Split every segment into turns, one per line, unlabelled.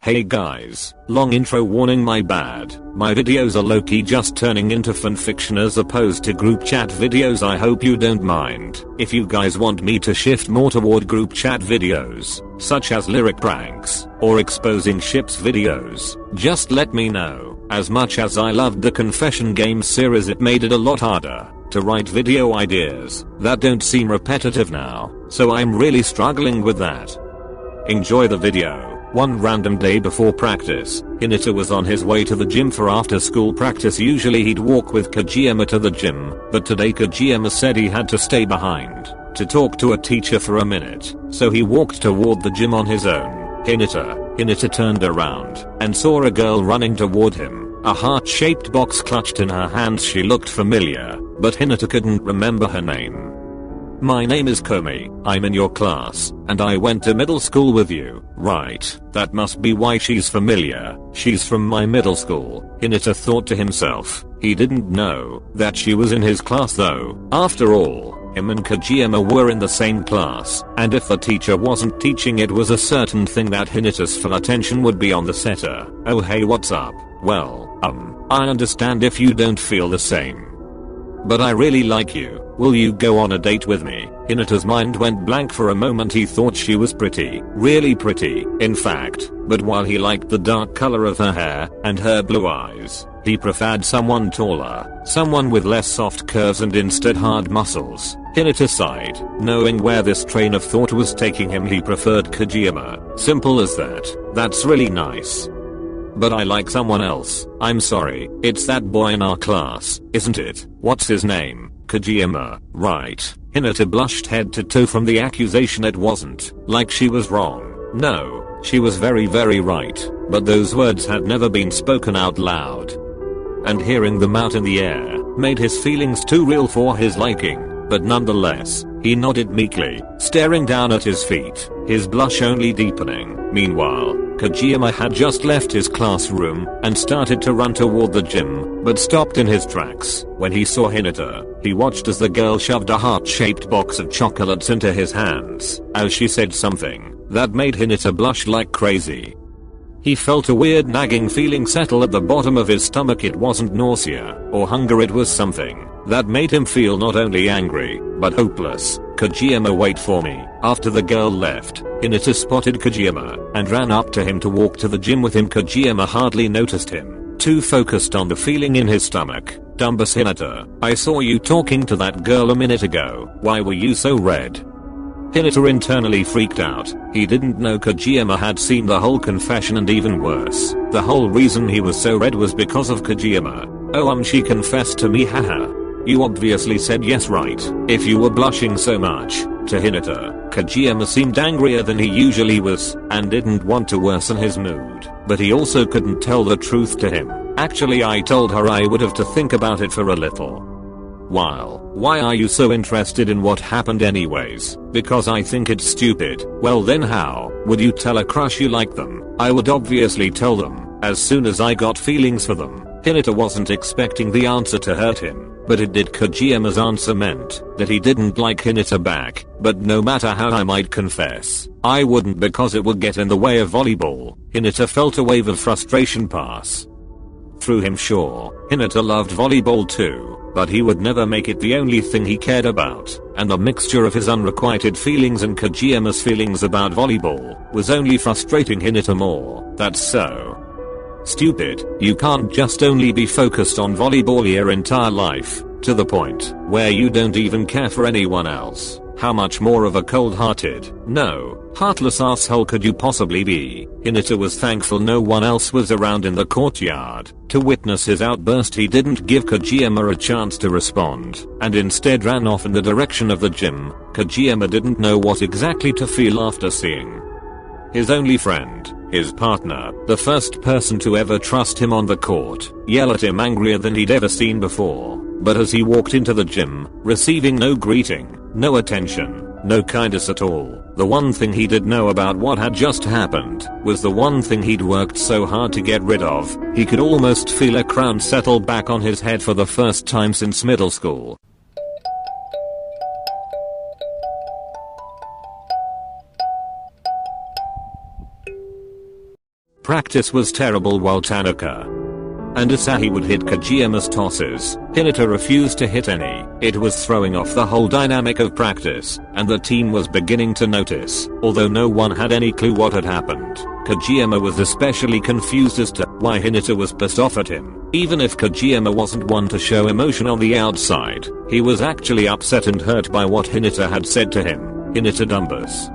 Hey guys, long intro warning, my bad. My videos are low-key just turning into fanfiction as opposed to group chat videos. I hope you don't mind. If you guys want me to shift more toward group chat videos, such as lyric pranks, or exposing ships videos, just let me know. As much as I loved the Confession Games series, it made it a lot harder to write video ideas that don't seem repetitive now, so I'm really struggling with that. Enjoy the video. One random day before practice, Hinata was on his way to the gym for after school practice. Usually he'd walk with Kageyama to the gym, but today Kageyama said he had to stay behind to talk to a teacher for a minute, so he walked toward the gym on his own. Hinata turned around and saw a girl running toward him, a heart-shaped box clutched in her hands. She looked familiar, but Hinata couldn't remember her name. My name is Komi, I'm in your class, and I went to middle school with you. Right, that must be why she's familiar. She's from my middle school, Hinata thought to himself. He didn't know that she was in his class though. After all, him and Kageyama were in the same class, and if the teacher wasn't teaching, it was a certain thing that Hinata's full attention would be on the setter. Oh hey, what's up? Well, I understand if you don't feel the same, but I really like you. Will you go on a date with me? Hinata's mind went blank for a moment. He thought she was pretty, really pretty, in fact, but while he liked the dark color of her hair and her blue eyes, he preferred someone taller, someone with less soft curves and instead hard muscles. Hinata sighed, knowing where this train of thought was taking him. He preferred Kageyama. Simple as that. That's really nice, but I like someone else. I'm sorry, it's that boy in our class, isn't it? What's his name? Kageyama, right? Hinata blushed head to toe from the accusation. It wasn't like she was wrong. No, she was very right, but those words had never been spoken out loud, and hearing them out in the air made his feelings too real for his liking. But nonetheless, he nodded meekly, staring down at his feet, his blush only deepening. Meanwhile, Kageyama had just left his classroom and started to run toward the gym, but stopped in his tracks when he saw Hinata. He watched as the girl shoved a heart-shaped box of chocolates into his hands, as she said something that made Hinata blush like crazy. He felt a weird nagging feeling settle at the bottom of his stomach. It wasn't nausea or hunger, it was something that made him feel not only angry, but hopeless. Kageyama, wait for me. After the girl left, Hinata spotted Kageyama and ran up to him to walk to the gym with him. Kageyama hardly noticed him, too focused on the feeling in his stomach. Dumbus Hinata, I saw you talking to that girl a minute ago. Why were you so red? Hinata internally freaked out. He didn't know Kageyama had seen the whole confession, and even worse, the whole reason he was so red was because of Kageyama. Oh, she confessed to me, haha. You obviously said yes, right? If you were blushing so much. To Hinata, Kageyama seemed angrier than he usually was, and didn't want to worsen his mood, but he also couldn't tell the truth to him. Actually, I told her I would have to think about it for a little while. Why are you so interested in what happened anyways? Because I think it's stupid. Well then how would you tell a crush you like them? I would obviously tell them as soon as I got feelings for them. Hinata wasn't expecting the answer to hurt him, but it did. Kageyama's answer meant that he didn't like Hinata back, but no matter how I might confess, I wouldn't, because it would get in the way of volleyball. Hinata felt a wave of frustration pass through him. Sure, Hinata loved volleyball too, but he would never make it the only thing he cared about, and the mixture of his unrequited feelings and Kageyama's feelings about volleyball was only frustrating Hinata more. That's so stupid. You can't just only be focused on volleyball your entire life, to the point where you don't even care for anyone else. How much more of a cold-hearted, no, heartless asshole could you possibly be? Hinata was thankful no one else was around in the courtyard to witness his outburst. He didn't give Kageyama a chance to respond, and instead ran off in the direction of the gym. Kageyama didn't know what exactly to feel after seeing his only friend, his partner, the first person to ever trust him on the court, yell at him angrier than he'd ever seen before. But as he walked into the gym, receiving no greeting, no attention, no kindness at all, the one thing he did know about what had just happened was the one thing he'd worked so hard to get rid of. He could almost feel a crown settle back on his head for the first time since middle school. Practice was terrible while Tanaka and Asahi would hit Kageyama's tosses. Hinata refused to hit any. It was throwing off the whole dynamic of practice, and the team was beginning to notice. Although no one had any clue what had happened, Kageyama was especially confused as to why Hinata was pissed off at him. Even if Kageyama wasn't one to show emotion on the outside, he was actually upset and hurt by what Hinata had said to him. Hinata Dumbus.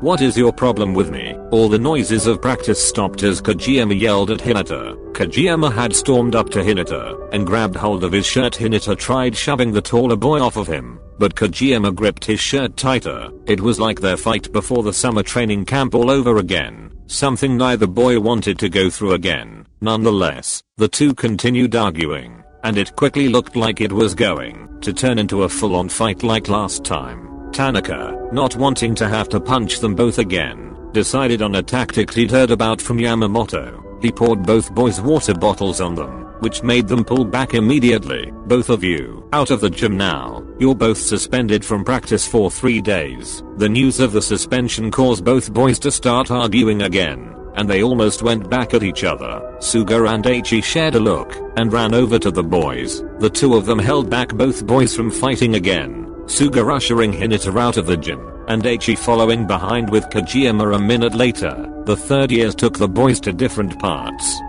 What is your problem with me? All the noises of practice stopped as Kageyama yelled at Hinata. Kageyama had stormed up to Hinata and grabbed hold of his shirt. Hinata tried shoving the taller boy off of him, but Kageyama gripped his shirt tighter. It was like their fight before the summer training camp all over again, something neither boy wanted to go through again. Nonetheless, the two continued arguing, and it quickly looked like it was going to turn into a full-on fight like last time. Tanaka, not wanting to have to punch them both again, decided on a tactic he'd heard about from Yamamoto. He poured both boys' water bottles on them, which made them pull back immediately. Both of you out of the gym now. You're both suspended from practice for 3 days. The news of the suspension caused both boys to start arguing again, and they almost went back at each other. Suga and Eiichi shared a look and ran over to the boys. The two of them held back both boys from fighting again. Suga ushering Hinata out of the gym, and Eiichi following behind with Kageyama. A minute later, the third years took the boys to different parts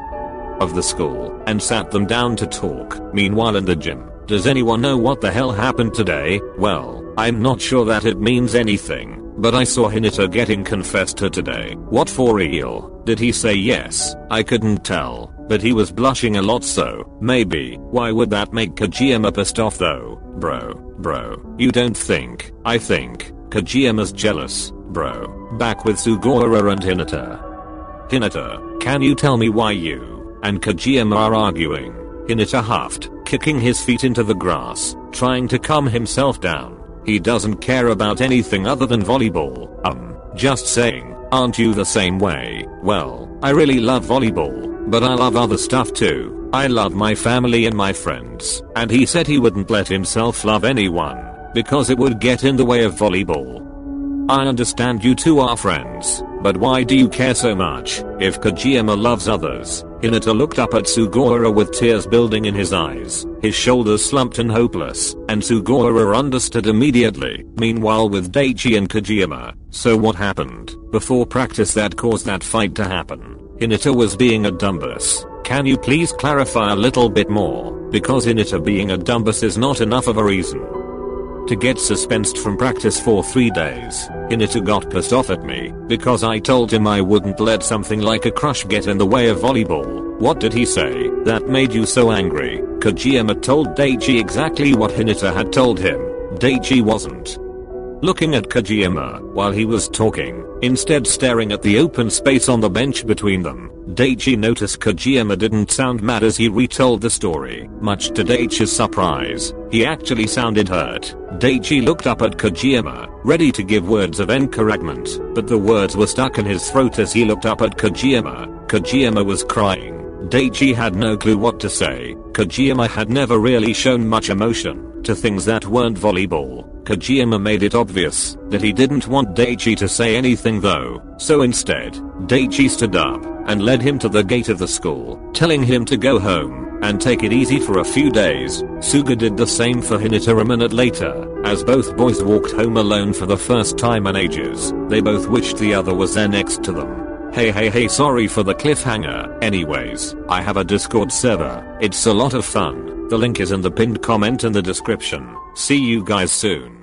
of the school and sat them down to talk. Meanwhile in the gym, does anyone know what the hell happened today? Well, I'm not sure that it means anything, but I saw Hinata getting confessed to today. What, for real? Did he say yes? I couldn't tell, but he was blushing a lot, so maybe. Why would that make Kageyama pissed off though? Bro, you don't think? I think Kageyama's jealous, bro. Back with Sugawara and Hinata, can you tell me why you and Kageyama are arguing? Hinata huffed, kicking his feet into the grass, trying to calm himself down. He doesn't care about anything other than volleyball. Just saying, aren't you the same way? Well, I really love volleyball, but I love other stuff too. I love my family and my friends. And he said he wouldn't let himself love anyone, because it would get in the way of volleyball. I understand you two are friends, but why do you care so much if Kageyama loves others? Hinata looked up at Sugawara with tears building in his eyes, his shoulders slumped and hopeless, and Sugawara understood immediately. Meanwhile with Daichi and Kageyama, so what happened before practice that caused that fight to happen? Hinata was being a dumbus. Can you please clarify a little bit more? Because Hinata being a dumbus is not enough of a reason to get suspended from practice for 3 days. Hinata got pissed off at me because I told him I wouldn't let something like a crush get in the way of volleyball. What did he say that made you so angry? Kageyama told Daichi exactly what Hinata had told him. Daichi wasn't looking at Kageyama while he was talking, instead staring at the open space on the bench between them. Daichi noticed Kageyama didn't sound mad as he retold the story. Much to Daichi's surprise, he actually sounded hurt. Daichi looked up at Kageyama, ready to give words of encouragement, but the words were stuck in his throat as he looked up at Kageyama. Kageyama was crying. Daichi had no clue what to say. Kageyama had never really shown much emotion to things that weren't volleyball. Kageyama made it obvious that he didn't want Daichi to say anything though, so instead, Daichi stood up and led him to the gate of the school, telling him to go home and take it easy for a few days. Suga did the same for Hinata. A minute later, as both boys walked home alone for the first time in ages, they both wished the other was there next to them. Hey, sorry for the cliffhanger. Anyways, I have a Discord server. It's a lot of fun. The link is in the pinned comment in the description. See you guys soon.